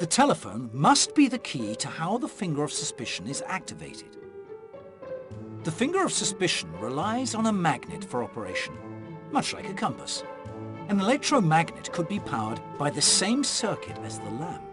The telephone must be the key to how the finger of suspicion is activated. The finger of suspicion relies on a magnet for operation, much like a compass. An electromagnet could be powered by the same circuit as the lamp.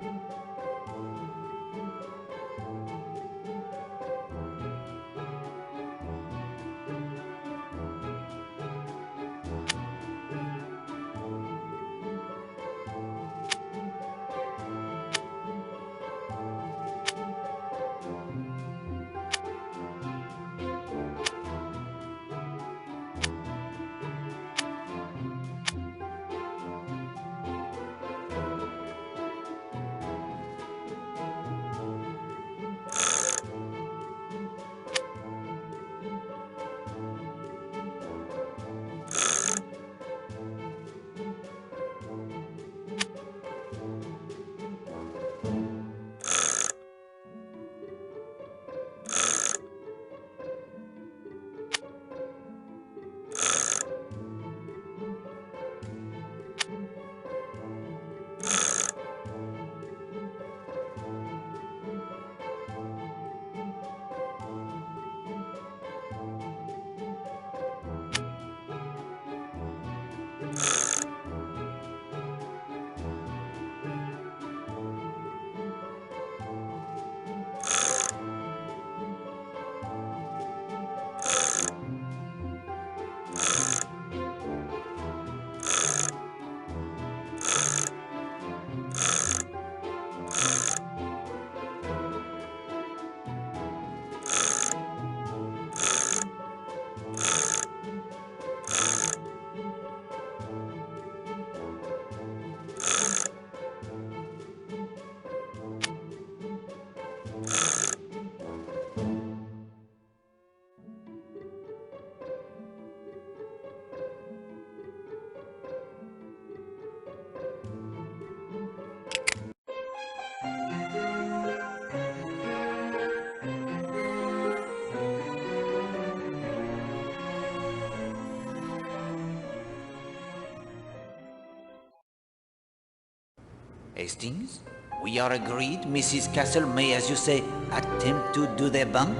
Hastings, we are agreed Mrs. Castle may, as you say, attempt to do the bung?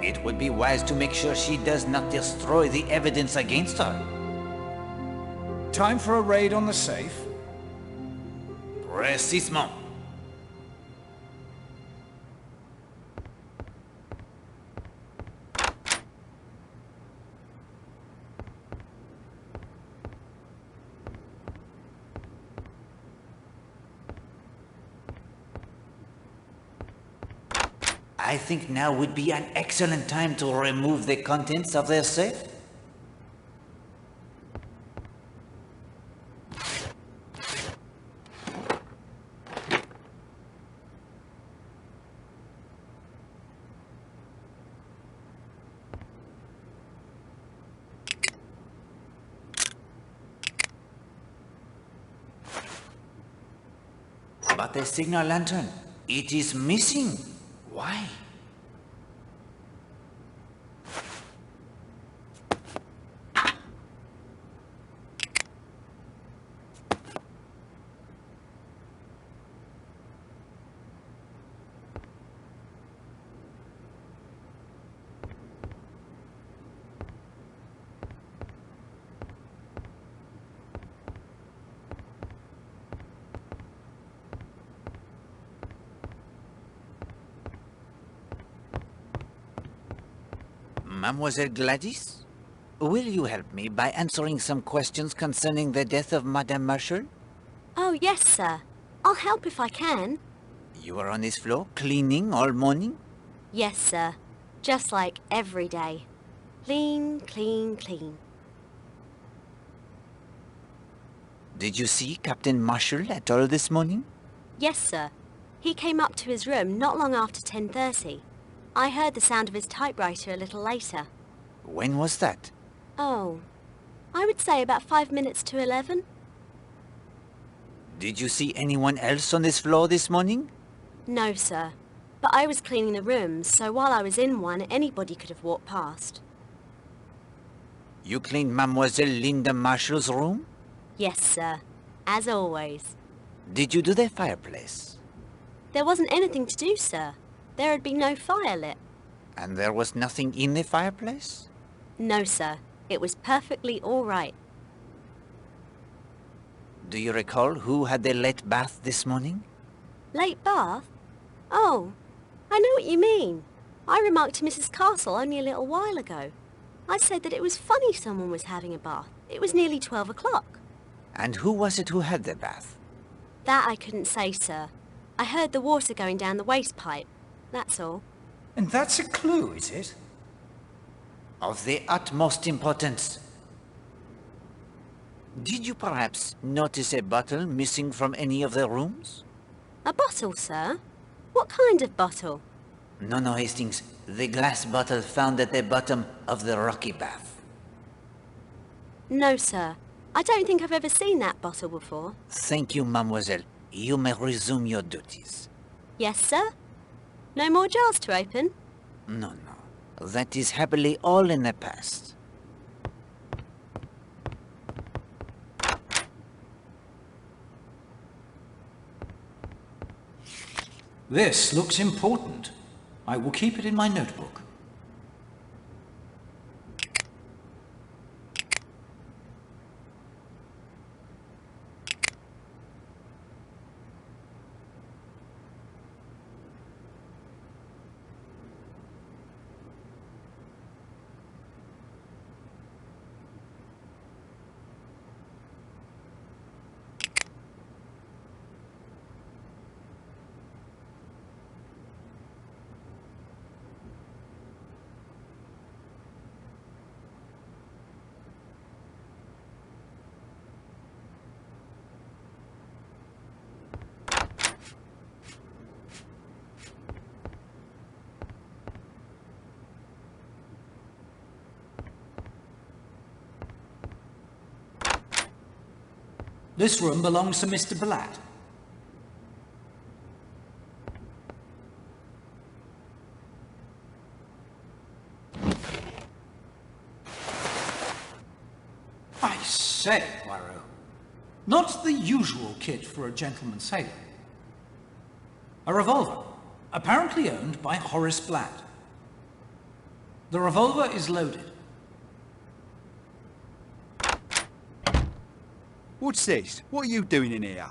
It would be wise to make sure she does not destroy the evidence against her. Time for a raid on the safe? Précisément. I think now would be an excellent time to remove the contents of their safe. But the signal lantern, it is missing. Why? Mademoiselle Gladys, will you help me by answering some questions concerning the death of Madame Marshall? Oh, yes, sir. I'll help if I can. You were on this floor cleaning all morning? Yes, sir. Just like every day. Clean, clean, clean. Did you see Captain Marshall at all this morning? Yes, sir. He came up to his room not long after 10:30. I heard the sound of his typewriter a little later. When was that? Oh, I would say about 5 minutes to 11. Did you see anyone else on this floor this morning? No, sir. But I was cleaning the rooms, so while I was in one, anybody could have walked past. You cleaned Mademoiselle Linda Marshall's room? Yes, sir. As always. Did you do the fireplace? There wasn't anything to do, sir. There had been no fire lit. And there was nothing in the fireplace? No, sir. It was perfectly all right. Do you recall who had the late bath this morning? Late bath? Oh, I know what you mean. I remarked to Mrs. Castle only a little while ago. I said that it was funny someone was having a bath. It was nearly 12 o'clock. And who was it who had the bath? That I couldn't say, sir. I heard the water going down the waste pipe. That's all. And that's a clue, is it? Of the utmost importance. Did you perhaps notice a bottle missing from any of the rooms? A bottle, sir? What kind of bottle? No, Hastings. The glass bottle found at the bottom of the rocky bath. No, sir. I don't think I've ever seen that bottle before. Thank you, mademoiselle. You may resume your duties. Yes, sir? No more jars to open? No. That is happily all in the past. This looks important. I will keep it in my notebook. This room belongs to Mr. Blatt. I say, Poirot, not the usual kit for a gentleman sailor. A revolver, apparently owned by Horace Blatt. The revolver is loaded. What's this? What are you doing in here?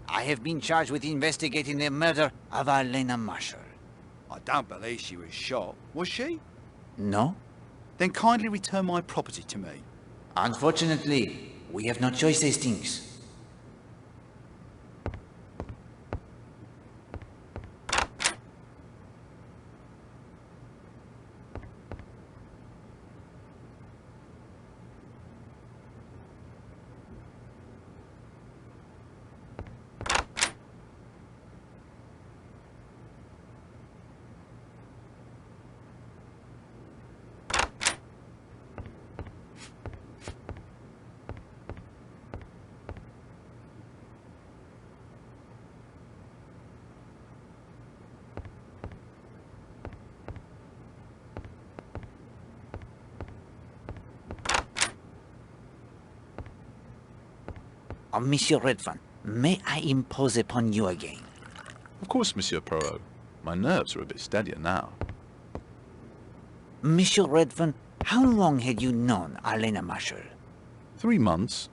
I have been charged with investigating the murder of Arlena Marshall. I don't believe she was shot. Was she? No? Then kindly return my property to me. Unfortunately, we have no choice, Hastings. Monsieur Redfern, may I impose upon you again? Of course, Monsieur Poirot. My nerves are a bit steadier now. Monsieur Redfern, how long had you known Arlena Marshall? 3 months?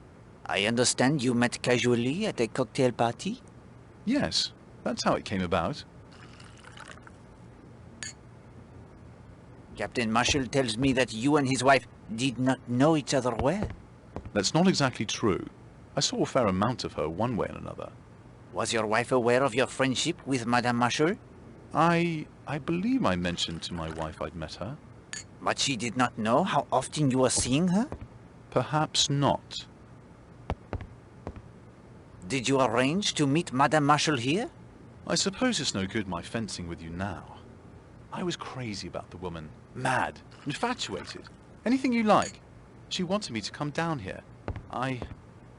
I understand you met casually at a cocktail party? Yes, that's how it came about. Captain Marshall tells me that you and his wife did not know each other well. That's not exactly true. I saw a fair amount of her one way and another. Was your wife aware of your friendship with Madame Marshall? I believe I mentioned to my wife I'd met her. But she did not know how often you were seeing her? Perhaps not. Did you arrange to meet Madame Marshall here? I suppose it's no good my fencing with you now. I was crazy about the woman. Mad. Infatuated. Anything you like. She wanted me to come down here.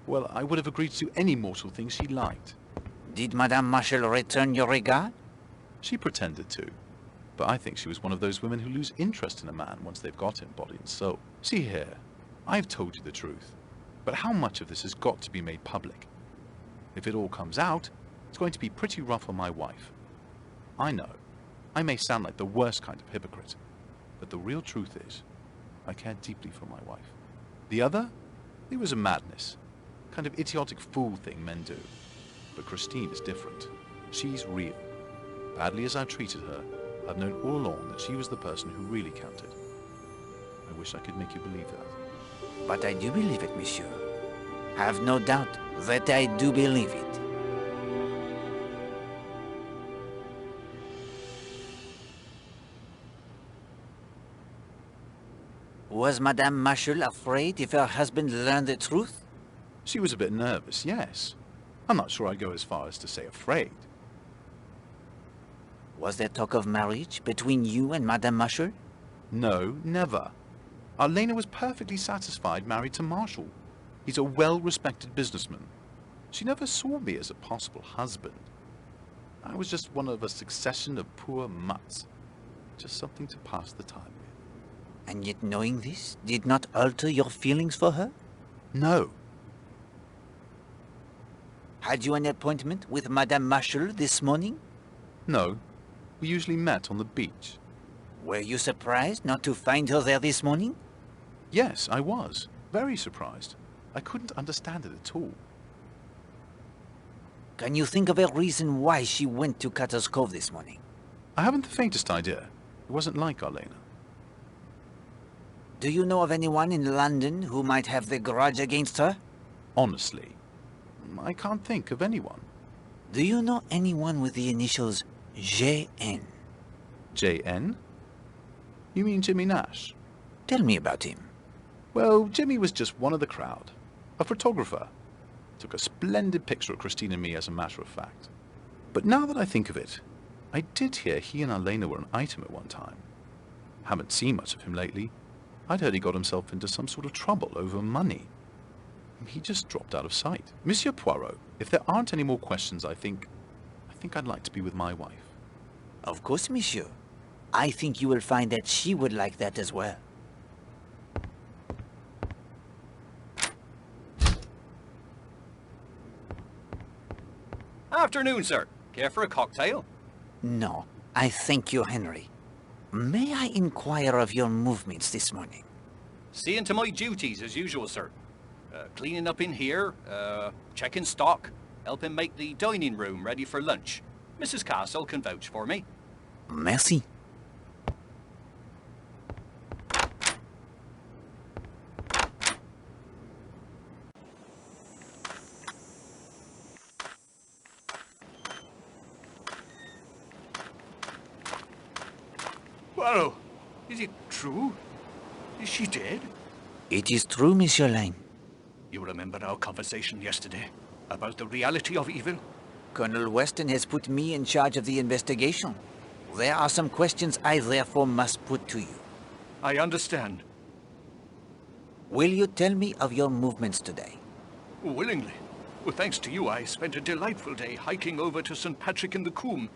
Well, I would have agreed to do any mortal thing she liked. Did Madame Marshall return your regard? She pretended to. But I think she was one of those women who lose interest in a man once they've got him, body and soul. See here, I've told you the truth. But how much of this has got to be made public? If it all comes out, it's going to be pretty rough on my wife. I know. I may sound like the worst kind of hypocrite, but the real truth is, I cared deeply for my wife. The other? It was a madness. Kind of idiotic fool thing men do. But Christine is different. She's real. Badly as I treated her, I've known all along that she was the person who really counted. I wish I could make you believe that. But I do believe it, monsieur. Have no doubt that I do believe it. Was Madame Marshall afraid if her husband learned the truth? She was a bit nervous, yes. I'm not sure I'd go as far as to say afraid. Was there talk of marriage between you and Madame Marshall? No, never. Arlena was perfectly satisfied married to Marshall. He's a well-respected businessman. She never saw me as a possible husband. I was just one of a succession of poor mutts. Just something to pass the time with. And yet knowing this did not alter your feelings for her? No. Had you an appointment with Madame Marshall this morning? No. We usually met on the beach. Were you surprised not to find her there this morning? Yes, I was. Very surprised. I couldn't understand it at all. Can you think of a reason why she went to Cutter's Cove this morning? I haven't the faintest idea. It wasn't like Arlena. Do you know of anyone in London who might have the grudge against her? Honestly, I can't think of anyone. Do you know anyone with the initials J.N.? J.N.? You mean Jimmy Nash? Tell me about him. Well, Jimmy was just one of the crowd. A photographer. Took a splendid picture of Christine and me, as a matter of fact. But now that I think of it, I did hear he and Arlena were an item at one time. Haven't seen much of him lately. I'd heard he got himself into some sort of trouble over money. He just dropped out of sight. Monsieur Poirot, if there aren't any more questions, I think I'd like to be with my wife. Of course, monsieur. I think you will find that she would like that as well. Afternoon, sir. Care for a cocktail? No, I thank you, Henry. May I inquire of your movements this morning? Seeing to my duties as usual, sir. Cleaning up in here, checking stock, helping make the dining room ready for lunch. Mrs. Castle can vouch for me. Merci. Poirot, is it true? Is she dead? It is true, Monsieur Lane. You remember our conversation yesterday about the reality of evil? Colonel Weston has put me in charge of the investigation. There are some questions I therefore must put to you. I understand. Will you tell me of your movements today? Willingly. Well, thanks to you, I spent a delightful day hiking over to St. Patrick in the Coombe.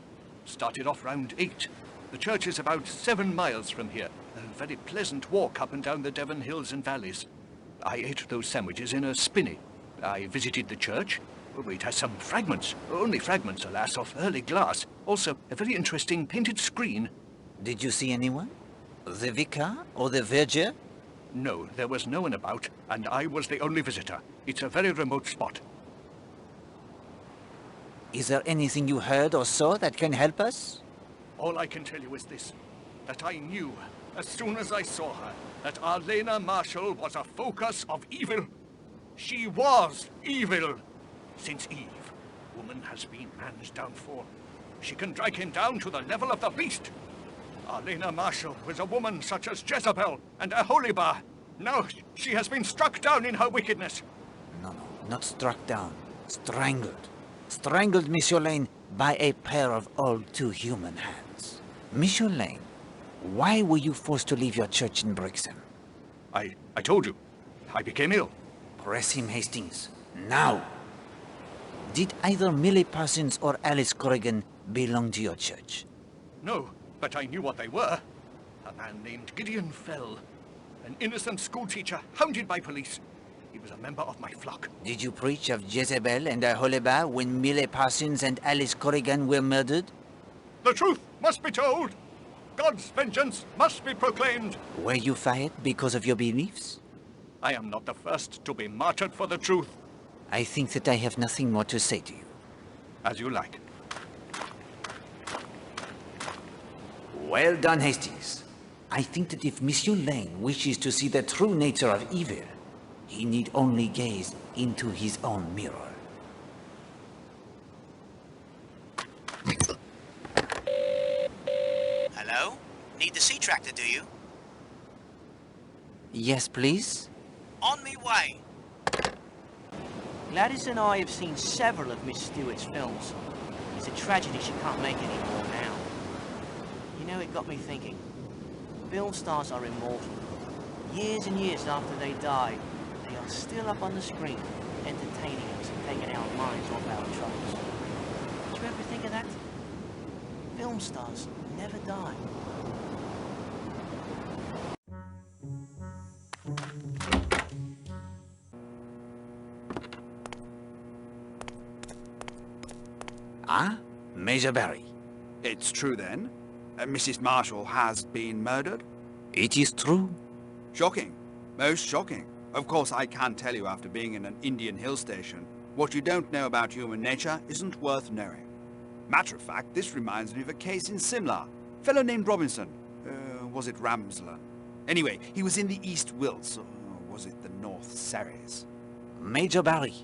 Started off round 8. The church is about 7 miles from here. A very pleasant walk up and down the Devon hills and valleys. I ate those sandwiches in a spinney. I visited the church. Oh, it has some fragments. Only fragments, alas, of early glass. Also, a very interesting painted screen. Did you see anyone? The vicar or the verger? No, there was no one about, and I was the only visitor. It's a very remote spot. Is there anything you heard or saw that can help us? All I can tell you is this, that I knew, as soon as I saw her, that Arlena Marshall was a focus of evil. She was evil. Since Eve, woman has been man's downfall. She can drag him down to the level of the beast. Arlena Marshall was a woman such as Jezebel and Aholibah. Now she has been struck down in her wickedness. No, not struck down. Strangled. Strangled, Monsieur Lane, by a pair of all too human hands. Monsieur Lane, why were you forced to leave your church in Brixham? I told you. I became ill. Press him, Hastings. Now! Did either Millie Parsons or Alice Corrigan belong to your church? No, but I knew what they were. A man named Gideon Fell. An innocent schoolteacher hounded by police. He was a member of my flock. Did you preach of Jezebel and Aholibah when Millie Parsons and Alice Corrigan were murdered? The truth must be told. God's vengeance must be proclaimed. Were you fired because of your beliefs? I am not the first to be martyred for the truth. I think that I have nothing more to say to you. As you like. Well done, Hastings. I think that if Monsieur Lane wishes to see the true nature of evil, he need only gaze into his own mirror. Hello? Need the sea tractor, do you? Yes, please? On me way. Gladys and I have seen several of Miss Stewart's films. It's a tragedy she can't make any more now. You know, it got me thinking. Film stars are immortal. Years and years after they die, they are still up on the screen, entertaining us and taking our minds off our troubles. Did you ever think of that? Film stars never die. Ah, Major Barry. It's true then? Mrs. Marshall has been murdered? It is true. Shocking. Most shocking. Of course, I can tell you after being in an Indian hill station, what you don't know about human nature isn't worth knowing. Matter of fact, this reminds me of a case in Simla. Fellow named Robinson. Was it Ramslan? Anyway, he was in the East Wilts, or was it the North Surreys? Major Barry.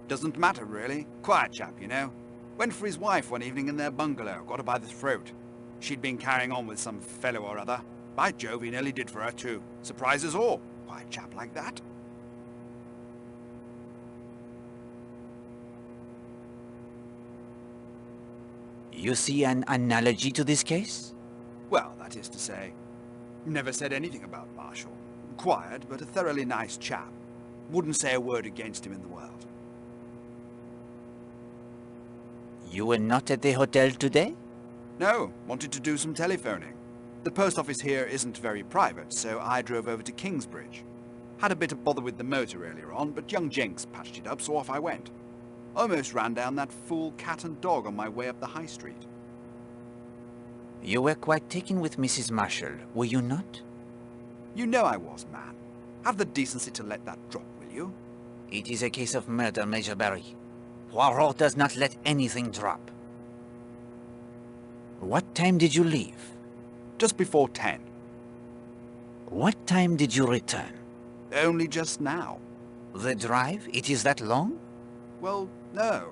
Doesn't matter, really. Quiet chap, you know. Went for his wife one evening in their bungalow, got her by the throat. She'd been carrying on with some fellow or other. By Jove, he nearly did for her too. Surprise us all. Quiet chap like that. You see an analogy to this case? Well, that is to say, never said anything about Marshall. Quiet, but a thoroughly nice chap. Wouldn't say a word against him in the world. You were not at the hotel today? No, wanted to do some telephoning. The post office here isn't very private, so I drove over to Kingsbridge. Had a bit of bother with the motor earlier on, but young Jenks patched it up, so off I went. Almost ran down that fool cat and dog on my way up the high street. You were quite taken with Mrs. Marshall, were you not? You know I was, man. Have the decency to let that drop, will you? It is a case of murder, Major Barry. Poirot does not let anything drop. What time did you leave? Just before 10. What time did you return? Only just now. The drive? It is that long? Well, no.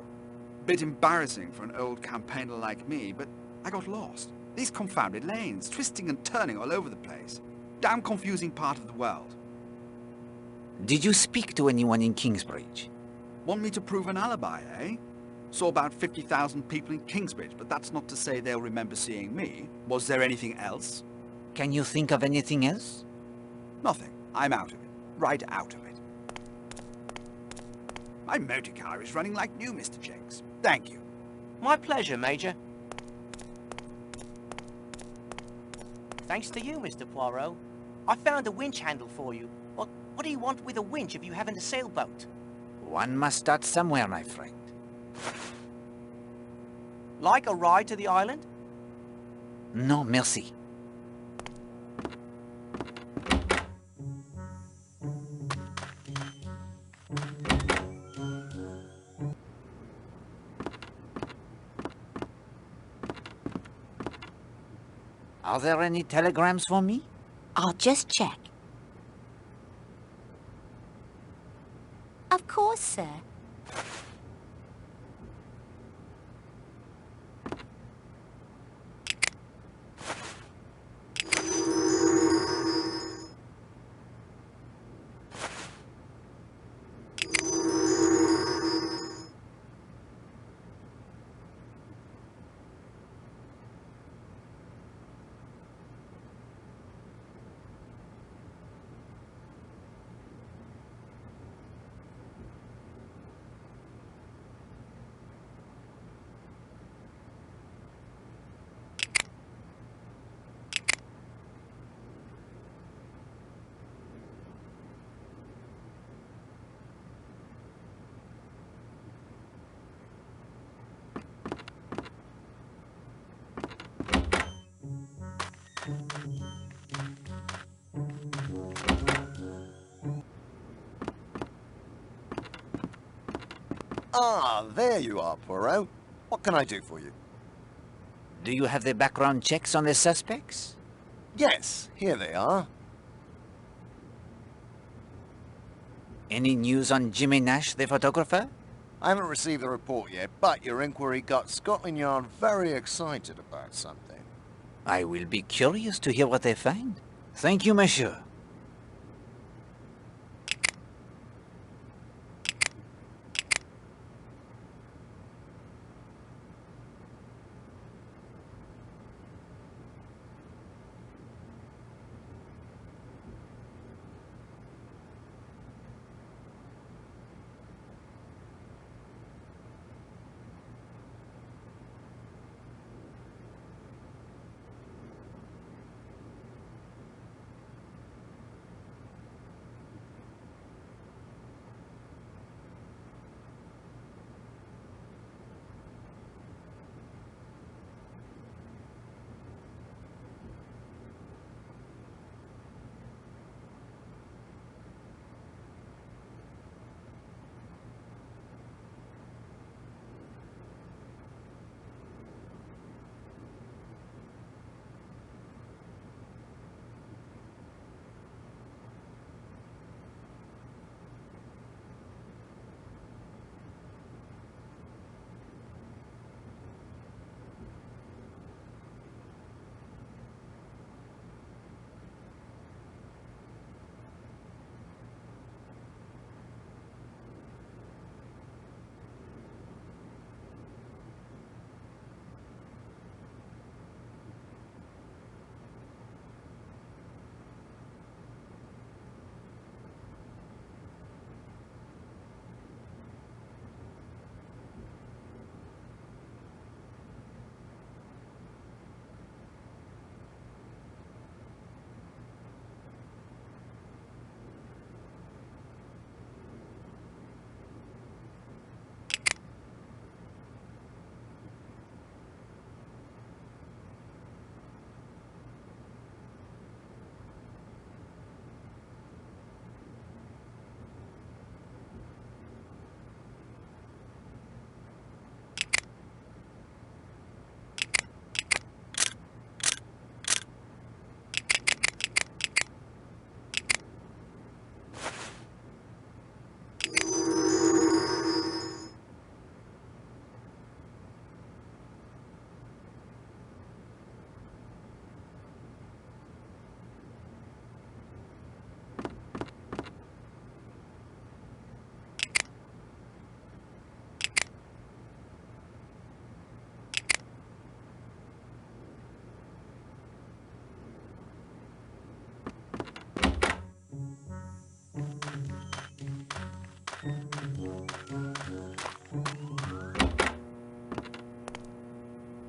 Bit embarrassing for an old campaigner like me, but I got lost. These confounded lanes, twisting and turning all over the place. Damn confusing part of the world. Did you speak to anyone in Kingsbridge? Want me to prove an alibi, eh? Saw about 50,000 people in Kingsbridge, but that's not to say they'll remember seeing me. Was there anything else? Can you think of anything else? Nothing. I'm out of it. Right out of it. My motor car is running like new, Mr. Jenks. Thank you. My pleasure, Major. Thanks to you, Mr. Poirot. I found a winch handle for you. What do you want with a winch if you haven't a sailboat? One must start somewhere, my friend. Like a ride to the island? No, merci. Are there any telegrams for me? I'll just check. Of course, sir. Ah, there you are, Poirot. What can I do for you? Do you have the background checks on the suspects? Yes, here they are. Any news on Jimmy Nash, the photographer? I haven't received the report yet, but your inquiry got Scotland Yard very excited about something. I will be curious to hear what they find. Thank you, monsieur.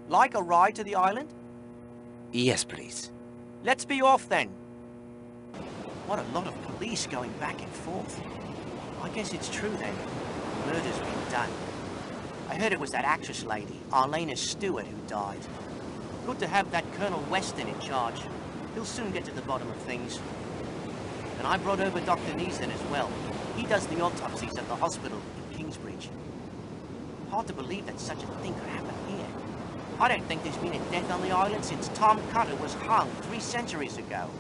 Like a ride to the island? Yes, please. Let's be off then. What a lot of police going back and forth. I guess it's true then. Murder's been done. I heard it was that actress lady, Arlena Stewart, who died. Good to have that Colonel Weston in charge. He'll soon get to the bottom of things. And I brought over Dr. Neeson as well. He does the autopsies at the hospital in Kingsbridge. Hard to believe that such a thing could happen here. I don't think there's been a death on the island since Tom Cutter was hung 3 centuries ago.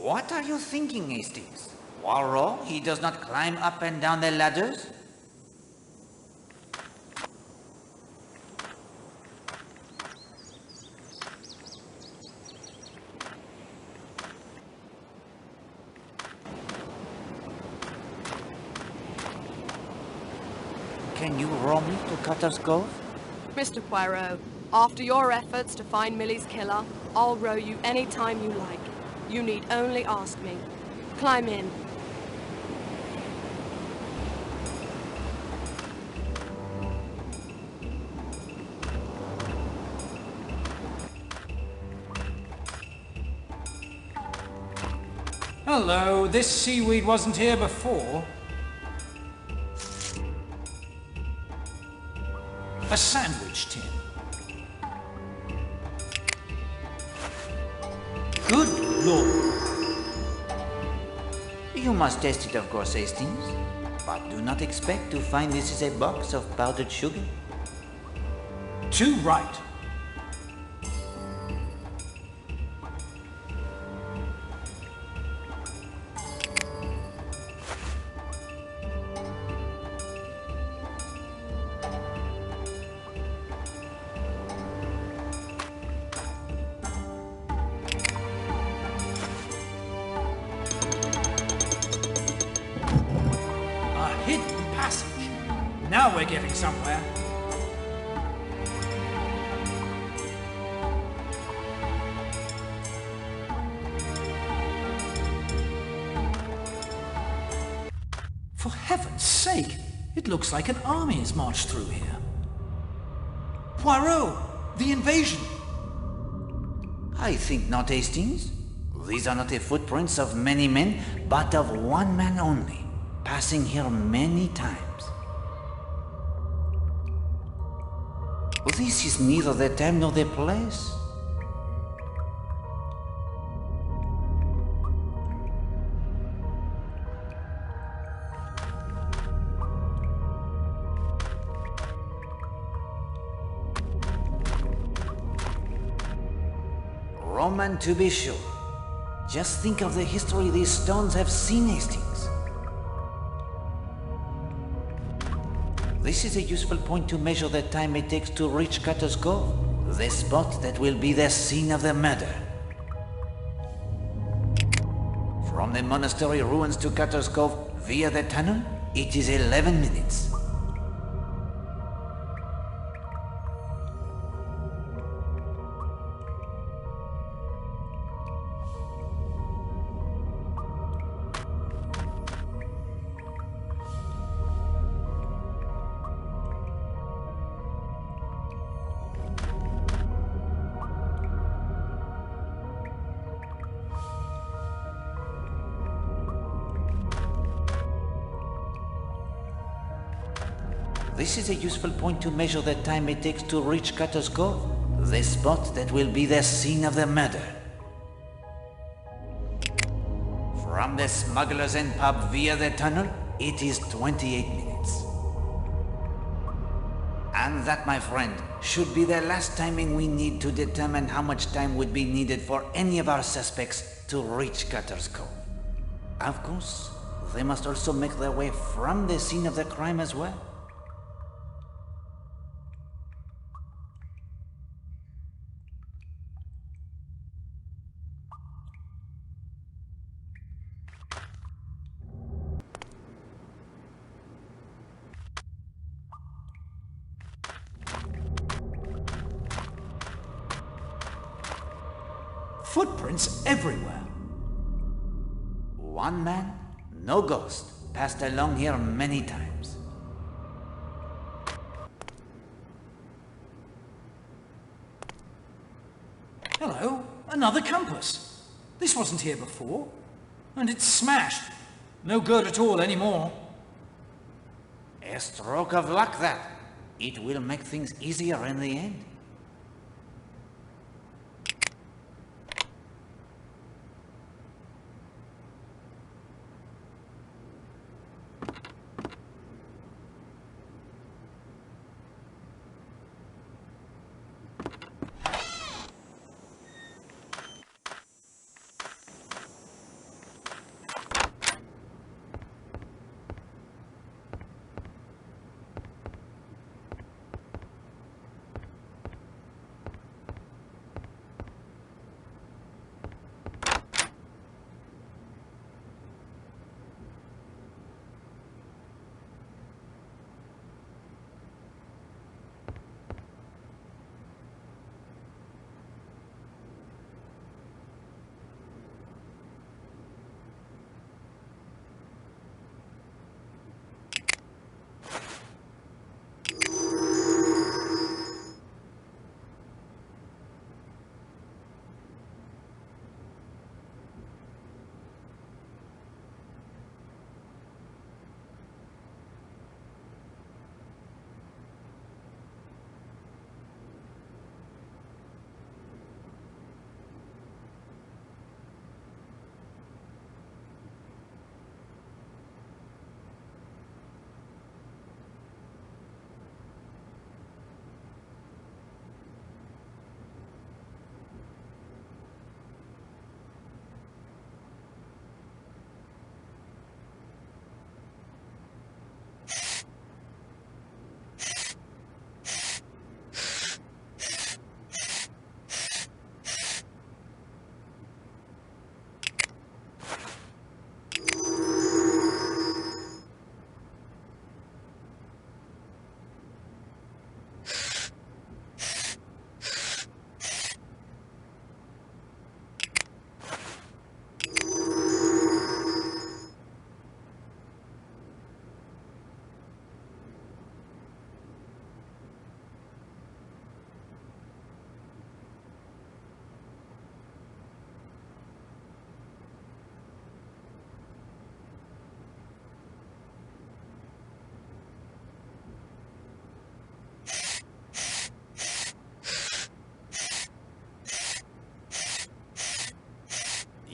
What are you thinking, Hastings? Poirot, he does not climb up and down the ladders? Can you row me to Cutter's Cove? Mr. Poirot, after your efforts to find Millie's killer, I'll row you any time you like. You need only ask me. Climb in. Hello, this seaweed wasn't here before. A sandwich tin. Good Lord. You must test it, of course, Hastings. But do not expect to find this is a box of powdered sugar. Too right. Hidden passage. Now we're getting somewhere. For heaven's sake, it looks like an army has marched through here. Poirot, the invasion. I think not, Hastings. These are not the footprints of many men, but of one man only, passing here many times. This is neither the time nor the place. Roman to be sure. Just think of the history these stones have seen, Hastings. This is a useful point to measure the time it takes to reach Cutter's Cove, the spot that will be the scene of the murder. From the monastery ruins to Cutter's Cove via the tunnel, it is 11 minutes. This is a useful point to measure the time it takes to reach Cutter's Cove, the spot that will be the scene of the murder. From the Smugglers' Inn pub via the tunnel, it is 28 minutes. And that, my friend, should be the last timing we need to determine how much time would be needed for any of our suspects to reach Cutter's Cove. Of course, they must also make their way from the scene of the crime as well. Footprints everywhere. One man, no ghost, passed along here many times. Hello, another compass. This wasn't here before. And it's smashed. No good at all anymore. A stroke of luck, that. It will make things easier in the end.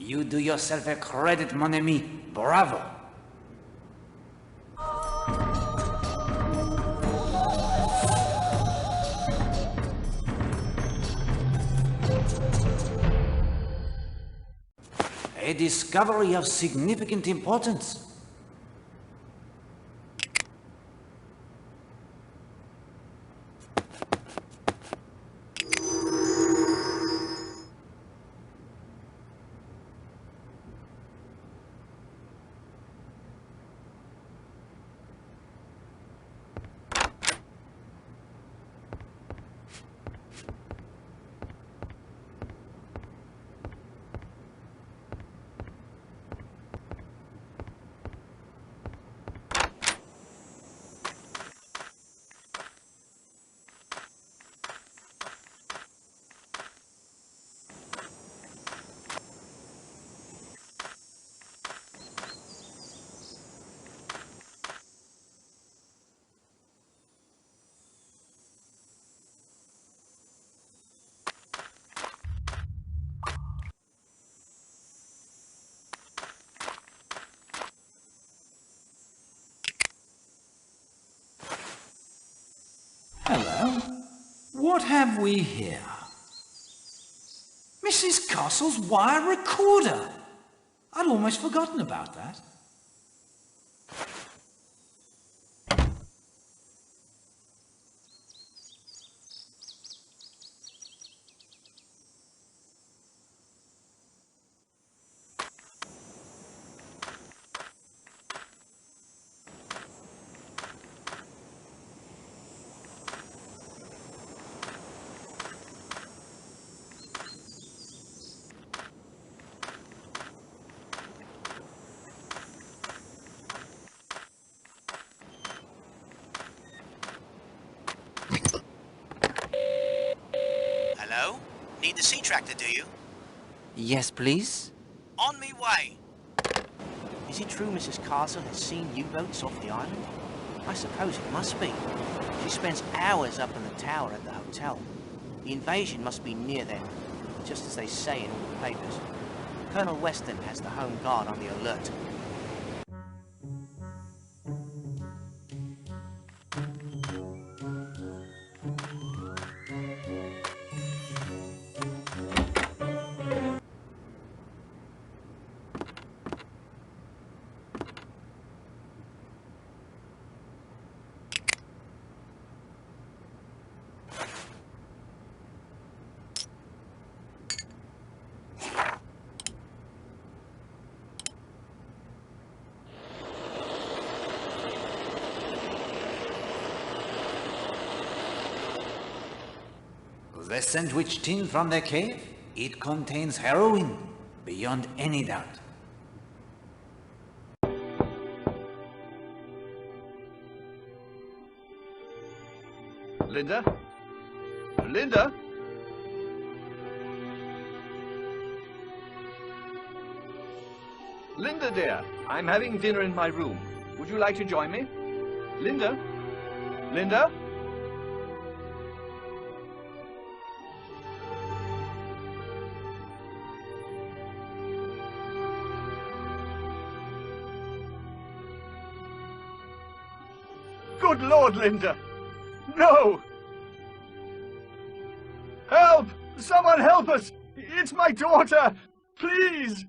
You do yourself a credit, mon ami. Bravo. A discovery of significant importance. Hello. What have we here? Mrs. Castle's wire recorder. I'd almost forgotten about that. Hello? Need the sea tractor, do you? Yes, please? On me way. Is it true Mrs. Castle has seen U-boats off the island? I suppose it must be. She spends hours up in the tower at the hotel. The invasion must be near then, just as they say in all the papers. Colonel Weston has the Home Guard on the alert. The sandwich tin from the cave? It contains heroin, beyond any doubt. Linda? Linda? Linda, dear, I'm having dinner in my room. Would you like to join me? Linda? Linda? Good Lord, Linda! No! Help! Someone help us! It's my daughter! Please!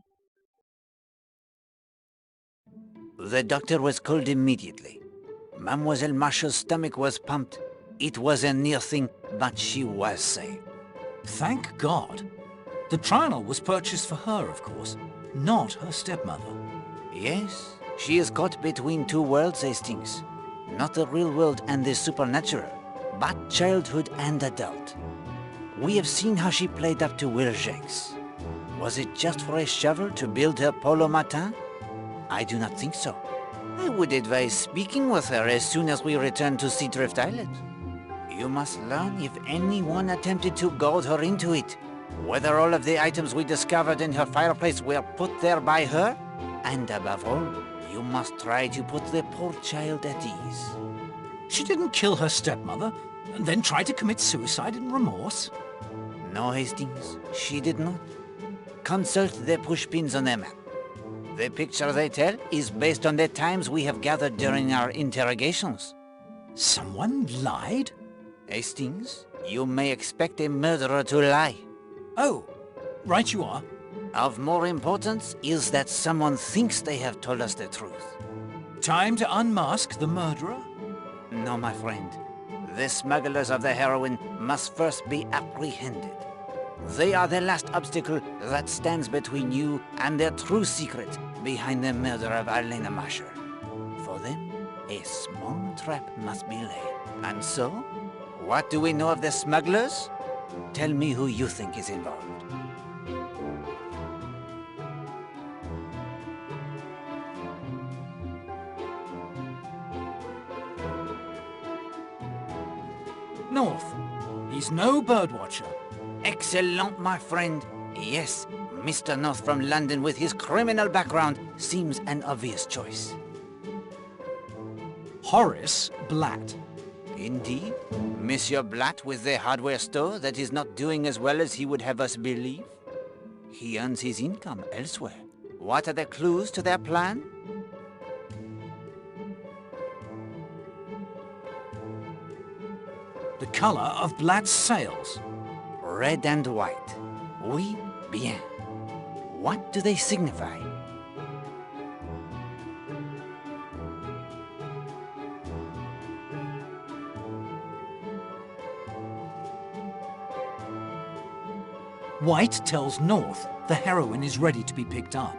The doctor was called immediately. Mademoiselle Marshall's stomach was pumped. It was a near thing, but she was safe. Thank God. The trial was purchased for her, of course, not her stepmother. Yes, she is caught between two worlds, Hastings. Not the real world and the supernatural, but childhood and adult. We have seen how she played up to Will Jenks. Was it just for a shovel to build her polo matin? I do not think so. I would advise speaking with her as soon as we return to Seadrift Island. You must learn if anyone attempted to goad her into it, whether all of the items we discovered in her fireplace were put there by her, and above all, you must try to put the poor child at ease. She didn't kill her stepmother, and then try to commit suicide in remorse? No, Hastings, she did not. consult the pushpins on their map. The picture they tell is based on the times we have gathered during our interrogations. Someone lied? Hastings, you may expect a murderer to lie. Oh, right you are. Of more importance is that someone thinks they have told us the truth. Time to unmask the murderer? No, my friend. The smugglers of the heroin must first be apprehended. They are the last obstacle that stands between you and their true secret behind the murder of Arlena Marshall. For them, a small trap must be laid. And so, what do we know of the smugglers? Tell me who you think is involved. North. He's no birdwatcher. Excellent, my friend. Yes, Mr. North from London with his criminal background seems an obvious choice. Horace Blatt. Indeed. Monsieur Blatt with the hardware store that is not doing as well as he would have us believe. He earns his income elsewhere. What are the clues to their plan? The color of Blatt's sails. Red and white. Oui, bien. What do they signify? White tells North the heroin is ready to be picked up.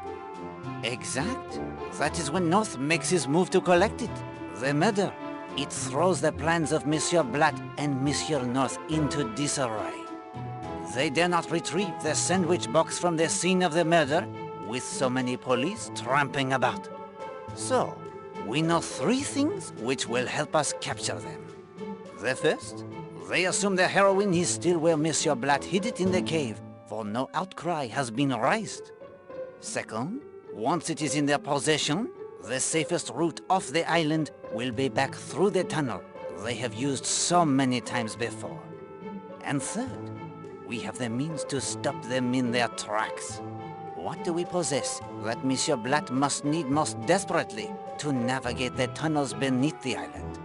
Exact. That is when North makes his move to collect it. The murder. It throws the plans of Monsieur Blatt and Monsieur North into disarray. They dare not retrieve the sandwich box from the scene of the murder, with so many police tramping about. So, we know 3 things which will help us capture them. The first, they assume the heroin is still where Monsieur Blatt hid it in the cave, for no outcry has been raised. Second, once it is in their possession, the safest route off the island will be back through the tunnel they have used so many times before. And third, we have the means to stop them in their tracks. What do we possess that Monsieur Blatt must need most desperately to navigate the tunnels beneath the island?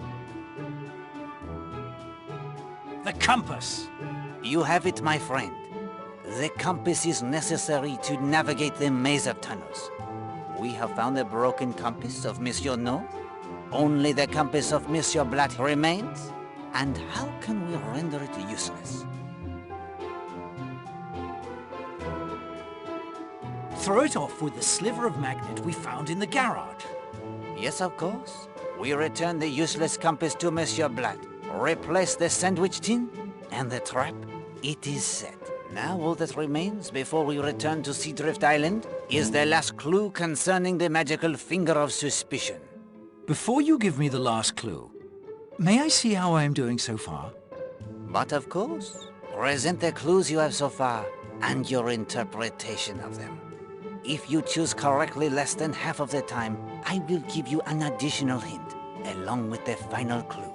The compass! You have it, my friend. The compass is necessary to navigate the maze of tunnels. We have found the broken compass of Monsieur North. Only the compass of Monsieur Blatt remains. And how can we render it useless? Throw it off with the sliver of magnet we found in the garage. Yes, of course. We return the useless compass to Monsieur Blatt, replace the sandwich tin, and the trap, it is set. Now all that remains before we return to Seadrift Island is the last clue concerning the magical finger of suspicion. Before you give me the last clue, may I see how I am doing so far? But of course, present the clues you have so far and your interpretation of them. If you choose correctly less than half of the time, I will give you an additional hint, along with the final clue.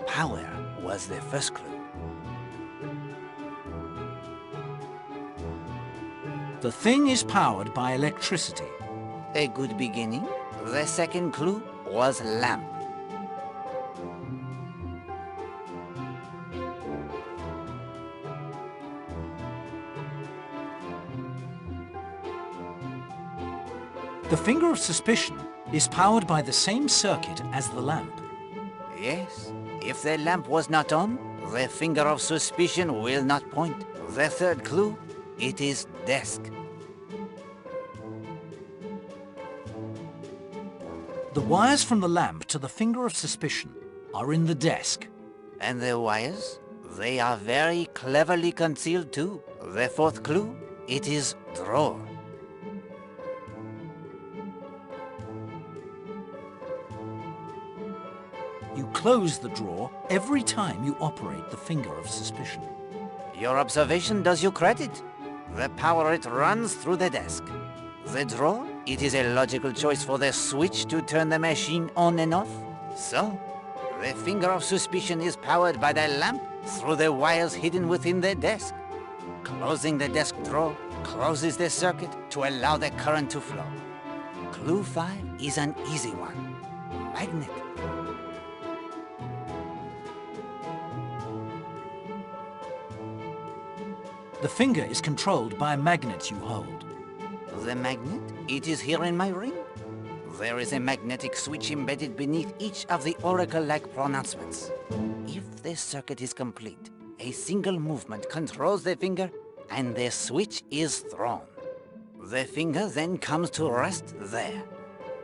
Power was the first clue. The thing is powered by electricity. A good beginning. The second clue was lamp. The finger of suspicion is powered by the same circuit as the lamp. Yes. If the lamp was not on, the finger of suspicion will not point. The third clue, it is desk. The wires from the lamp to the finger of suspicion are in the desk. And the wires? They are very cleverly concealed too. The fourth clue, it is drawer. You close the drawer every time you operate the finger of suspicion. Your observation does you credit. The power it runs through the desk. The drawer, it is a logical choice for the switch to turn the machine on and off. So, the finger of suspicion is powered by the lamp through the wires hidden within the desk. Closing the desk drawer closes the circuit to allow the current to flow. Clue 5 is an easy one. Magnet. The finger is controlled by a magnet you hold. The magnet? It is here in my ring. There is a magnetic switch embedded beneath each of the oracle-like pronouncements. If the circuit is complete, a single movement controls the finger and the switch is thrown. The finger then comes to rest there.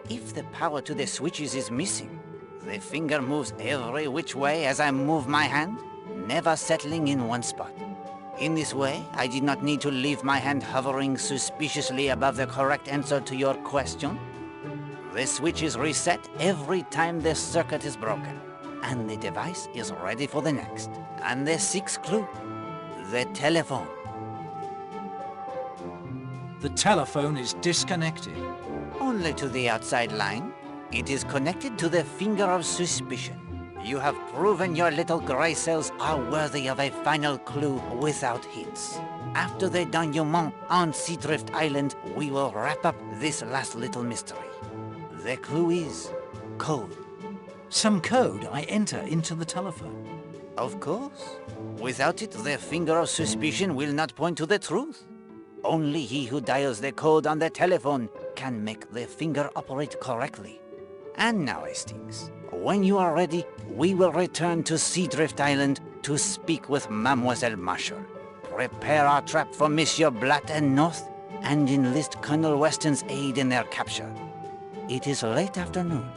If the power to the switches is missing, the finger moves every which way as I move my hand, never settling in one spot. In this way, I did not need to leave my hand hovering suspiciously above the correct answer to your question. The switch is reset every time the circuit is broken, and the device is ready for the next. And the 6th clue, the telephone. The telephone is disconnected. Only to the outside line. It is connected to the finger of suspicion. You have proven your little grey cells are worthy of a final clue without hints. After the denouement on Seadrift Island, we will wrap up this last little mystery. The clue is code. Some code I enter into the telephone. Of course. Without it, the finger of suspicion will not point to the truth. Only he who dials the code on the telephone can make the finger operate correctly. And now, Hastings, when you are ready, we will return to Seadrift Island to speak with Mademoiselle Marshall. Prepare our trap for Monsieur Blatt and North, and enlist Colonel Weston's aid in their capture. It is late afternoon,